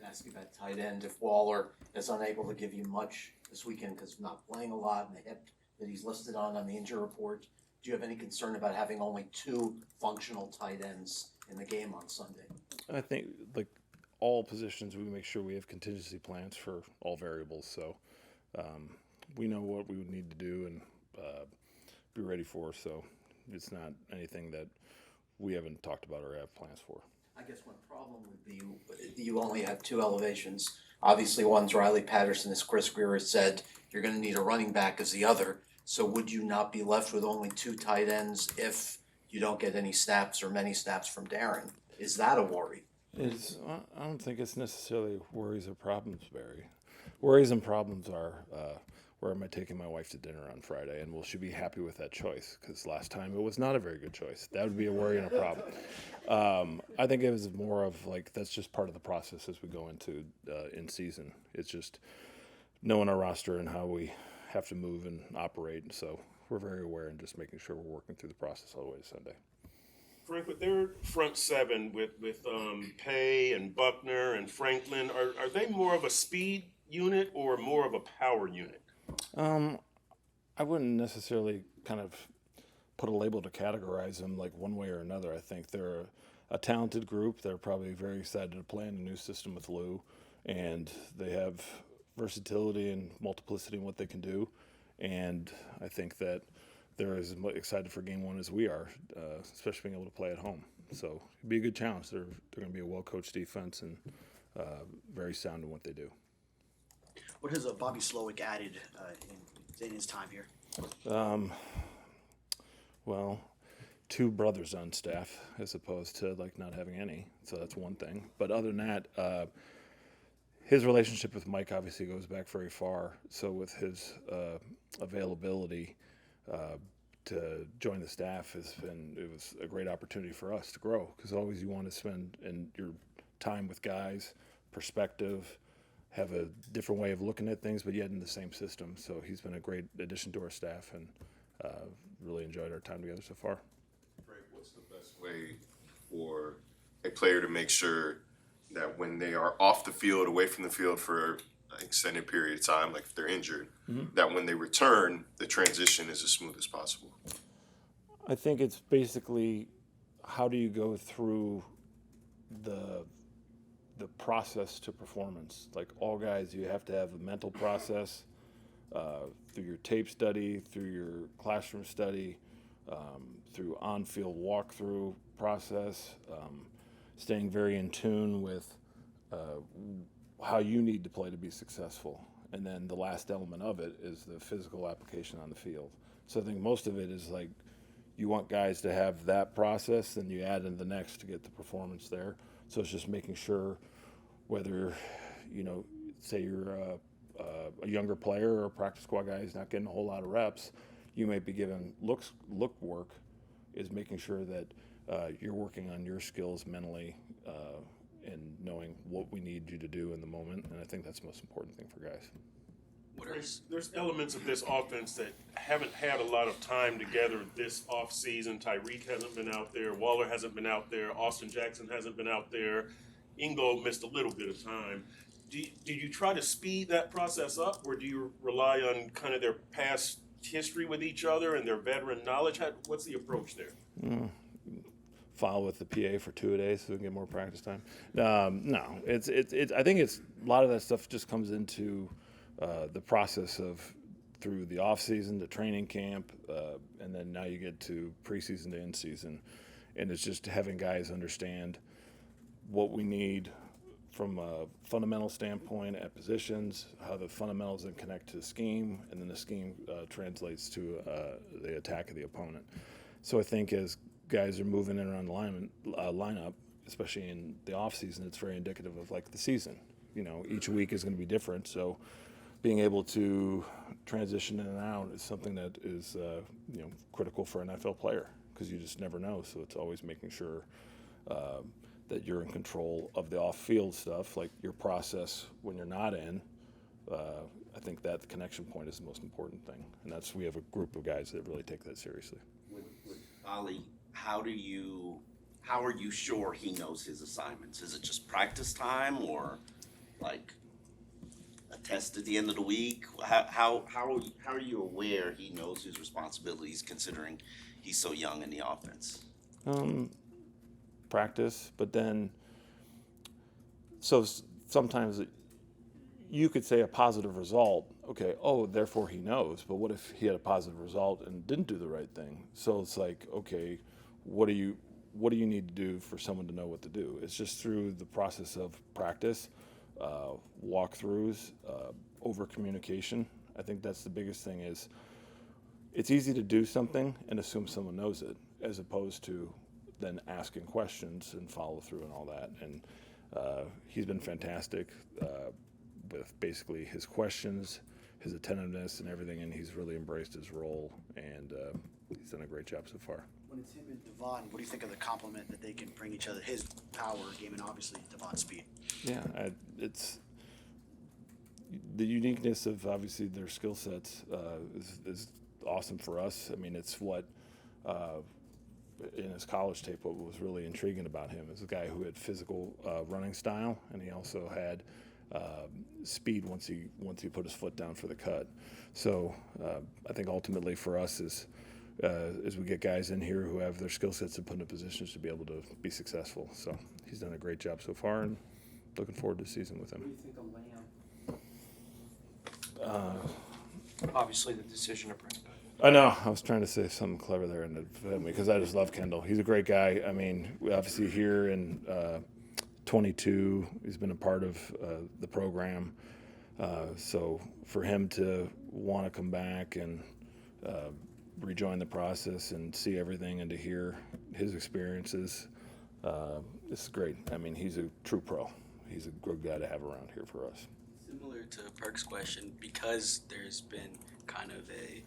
ask you about tight end. If Waller is unable to give you much this weekend because he's not playing a lot and the hip that he's listed on the injury report, do you have any concern about having only two functional tight ends in the game on Sunday? I think, like all positions, we make sure we have contingency plans for all variables. So we know what we would need to do and be ready for. So it's not anything that we haven't talked about or have plans for. I guess one problem would be you only have two elevations. Obviously, one's Riley Patterson, as Chris Greer has said. You're going to need a running back as the other. So would you not be left with only two tight ends if you don't get any snaps or many snaps from Darren? Is that a worry? I don't think it's necessarily worries or problems, Barry. Worries and problems are where am I taking my wife to dinner on Friday, and will she be happy with that choice? Because last time it was not a very good choice. That would be a worry and a problem. I think it was more of like that's just part of the process as we go into in season. It's just knowing our roster and how we have to move and operate. So we're very aware and just making sure we're working through the process all the way to Sunday. Frank, with their front seven with Pay and Buckner and Franklin, are they more of a speed unit or more of a power unit? I wouldn't necessarily kind of put a label to categorize them like one way or another. I think they're a talented group. They're probably very excited to play in a new system with Lou, and they have versatility and multiplicity in what they can do. And I think that they're as excited for game one as we are, especially being able to play at home. So it'd be a good challenge. They're going to be a well-coached defense and very sound in what they do. What has Bobby Slowick added in his time here? Well, two brothers on staff as opposed to like not having any. So that's one thing. But other than that, his relationship with Mike obviously goes back very far. So with his availability to join the staff it was a great opportunity for us to grow because always you want to spend in your time with guys, perspective, have a different way of looking at things, but yet in the same system. So he's been a great addition to our staff and really enjoyed our time together so far. Frank, what's the best way for a player to make sure that when they are off the field, away from the field for an extended period of time, like if they're injured, that when they return, the transition is as smooth as possible? I think it's basically how do you go through the process to performance. Like all guys, you have to have a mental process through your tape study, through your classroom study, through on-field walkthrough process, staying very in tune with how you need to play to be successful. And then the last element of it is the physical application on the field. So I think most of it is like you want guys to have that process, then you add in the next to get the performance there. So it's just making sure whether, say you're a younger player or a practice squad guy who's not getting a whole lot of reps, you might be given look work is making sure that you're working on your skills mentally and knowing what we need you to do in the moment. And I think that's the most important thing for guys. There's elements of this offense that haven't had a lot of time together this offseason. Tyreek hasn't been out there. Waller hasn't been out there. Austin Jackson hasn't been out there. Ingo missed a little bit of time. Did you try to speed that process up, or do you rely on kind of their past history with each other and their veteran knowledge? What's the approach there? File with the PA for 2 days so we can get more practice time. No, it's. I think it's a lot of that stuff just comes into the process of through the off season to training camp, and then now you get to preseason to in season, and it's just having guys understand what we need from a fundamental standpoint at positions, how the fundamentals then connect to the scheme, and then the scheme translates to the attack of the opponent. So I think as guys are moving in around the lineup, especially in the off season, it's very indicative of like the season. Each week is going to be different. So being able to transition in and out is something that is critical for an NFL player because you just never know. So it's always making sure that you're in control of the off-field stuff, like your process when you're not in. I think that the connection point is the most important thing, and we have a group of guys that really take that seriously. With Ali, how are you sure he knows his assignments? Is it just practice time, or like a test at the end of the week? How are you aware he knows his responsibilities considering he's so young in the offense? Practice, but then sometimes you could say a positive result. Okay, oh, therefore he knows. But what if he had a positive result and didn't do the right thing? So it's like, okay, what do you need to do for someone to know what to do? It's just through the process of practice, walkthroughs, over communication. I think that's the biggest thing. Is it's easy to do something and assume someone knows it, as opposed to then asking questions and follow through and all that. And he's been fantastic with basically his questions, his attentiveness, and everything. And he's really embraced his role, and he's done a great job so far. When it's him and Devon, what do you think of the compliment that they can bring each other? His power game and obviously Devon's speed. Yeah, it's the uniqueness of obviously their skill sets is awesome for us. I mean, it's what in his college tape, what was really intriguing about him is a guy who had physical running style, and he also had speed once he put his foot down for the cut. So I think ultimately for us is as we get guys in here who have their skill sets and put in positions to be able to be successful. So he's done a great job so far, and looking forward to the season with him. What do you think of Lamb? Obviously, the decision to bring him. I know. I was trying to say something clever there, and it failed me because I just love Kendall. He's a great guy. I mean, we obviously here in 22, he's been a part of the program. So for him to want to come back and rejoin the process and see everything and to hear his experiences, this is great. I mean, he's a true pro. He's a good guy to have around here for us. Similar to Perk's question, because there's been kind of the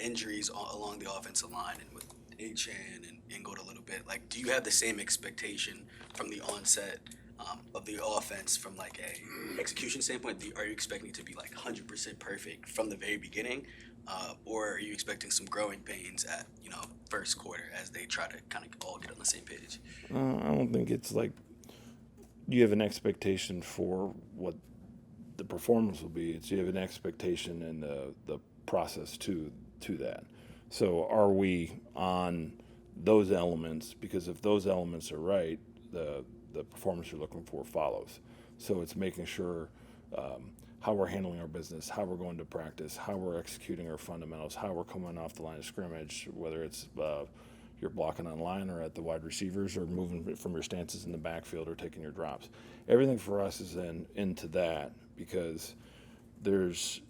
injuries along the offensive line and with Achan and Ingold a little bit, like, do you have the same expectation from the onset of the offense from like a execution standpoint? Are you expecting it to be like 100% perfect from the very beginning, or are you expecting some growing pains at first quarter as they try to kind of all get on the same page? I don't think it's like you have an expectation for what the performance will be. It's you have an expectation in the process to that. So are we on those elements? Because if those elements are right, the performance you're looking for follows. So it's making sure how we're handling our business, how we're going to practice, how we're executing our fundamentals, how we're coming off the line of scrimmage, whether it's you're blocking on line or at the wide receivers or moving from your stances in the backfield or taking your drops. Everything for us is then into that, because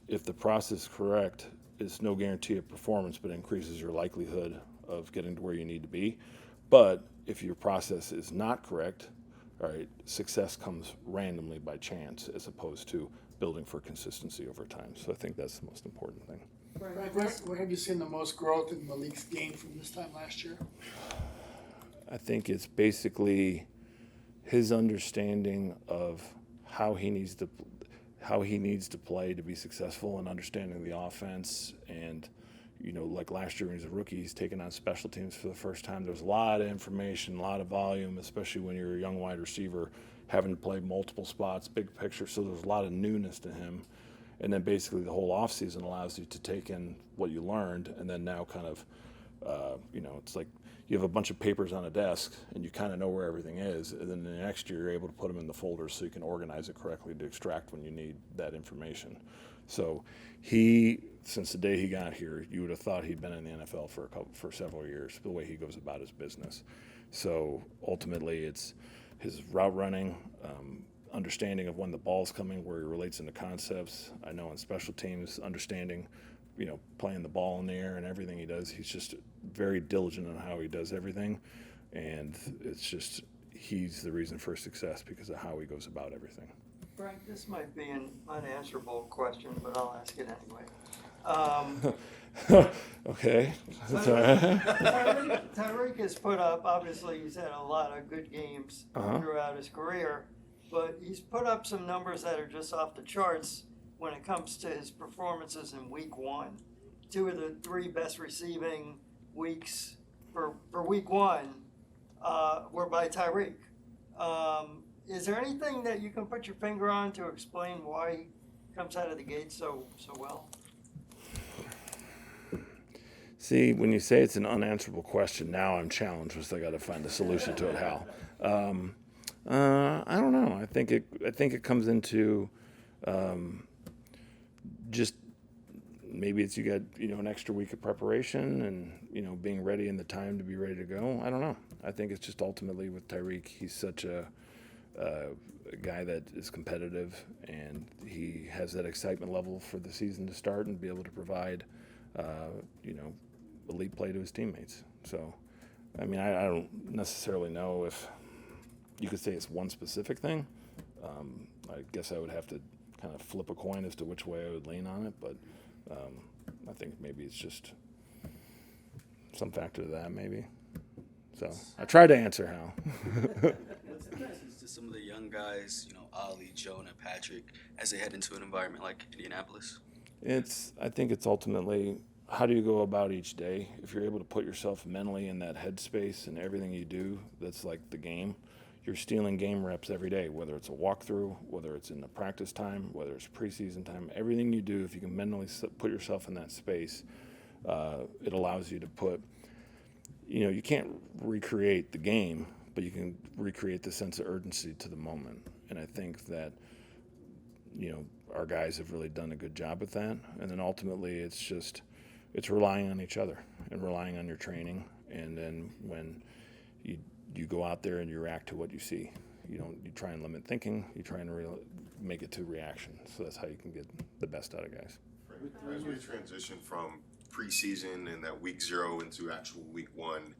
if the process is correct, it's no guarantee of performance, but increases your likelihood of getting to where you need to be. But if your process is not correct, all right, success comes randomly by chance as opposed to building for consistency over time. So I think that's the most important thing. Where have you seen the most growth in Malik's game from this time last year? I think it's basically his understanding of how he needs to play to be successful, and understanding the offense. And like last year when he was a rookie, he's taking on special teams for the first time. There's a lot of information, a lot of volume, especially when you're a young wide receiver, having to play multiple spots, big picture. So there's a lot of newness to him. And then basically the whole offseason allows you to take in what you learned, and then now kind of, it's like you have a bunch of papers on a desk and you kind of know where everything is. And then the next year you're able to put them in the folders so you can organize it correctly to extract when you need that information. So since the day he got here, you would have thought he'd been in the NFL for several years, the way he goes about his business. So ultimately it's his route running, understanding of when the ball's coming, where he relates into concepts. I know in special teams, understanding, playing the ball in the air and everything he does. He's just very diligent on how he does everything. And it's just, he's the reason for success because of how he goes about everything. Frank, this might be an unanswerable question, but I'll ask it anyway. Okay. Tyreek has put up, obviously he's had a lot of good games throughout his career, but he's put up some numbers that are just off the charts when it comes to his performances in week one. 2 of the 3 best receiving weeks for week one were by Tyreek. is there anything that you can put your finger on to explain why he comes out of the gate so well? See, when you say it's an unanswerable question, now I'm challenged because I got to find a solution to it. Hal, I don't know. I think it comes into just maybe it's you got an extra week of preparation and being ready in the time to be ready to go. I don't know. I think it's just ultimately with Tyreek, he's such a guy that is competitive and he has that excitement level for the season to start and be able to provide elite play to his teammates. So, I mean, I don't necessarily know if you could say it's one specific thing. I guess I would have to kind of flip a coin as to which way I would lean on it, but I think maybe it's just some factor to that, maybe. So I tried to answer, Hal. What's the message to some of the young guys, Ollie, Jonah, Patrick, as they head into an environment like Indianapolis? I think it's ultimately how do you go about each day? If you're able to put yourself mentally in that headspace and everything you do, that's like the game. You're stealing game reps every day, whether it's a walkthrough, whether it's in the practice time, whether it's preseason time. Everything you do, if you can mentally put yourself in that space, it allows you to put, you can't recreate the game, but you can recreate the sense of urgency to the moment. And I think that, our guys have really done a good job with that. And then ultimately it's relying on each other and relying on your training. And then when you go out there and you react to what you see. You try and limit thinking. You try and make it to reaction. So that's how you can get the best out of guys. As we transition from preseason and that week 0 into actual week 1,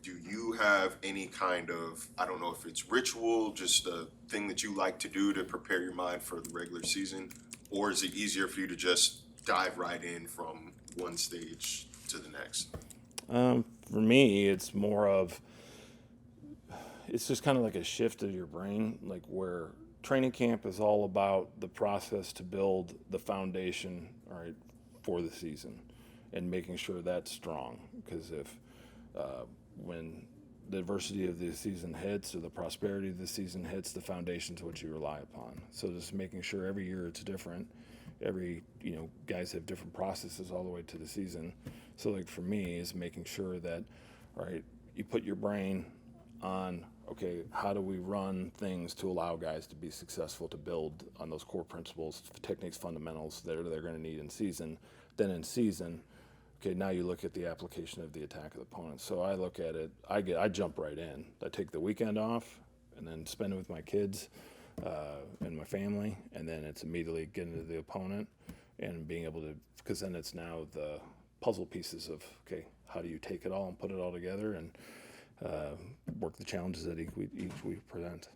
do you have any kind of, I don't know if it's ritual, just a thing that you like to do to prepare your mind for the regular season? Or is it easier for you to just dive right in from one stage to the next? For me, it's more of, it's just kind of like a shift of your brain, like where training camp is all about the process to build the foundation, all right, for the season and making sure that's strong. Because if when the adversity of the season hits or the prosperity of the season hits, the foundation's what you rely upon. So just making sure every year it's different. Every, guys have different processes all the way to the season. So like for me is making sure that, all right, you put your brain on, okay, how do we run things to allow guys to be successful, to build on those core principles, techniques, fundamentals that they're going to need in season. Then in season, okay, now you look at the application of the attack of the opponent. So I look at it, I jump right in. I take the weekend off and then spend it with my kids and my family, and then it's immediately getting to the opponent and being able to, because then it's now the puzzle pieces of, okay, how do you take it all and put it all together and work the challenges that each week presents.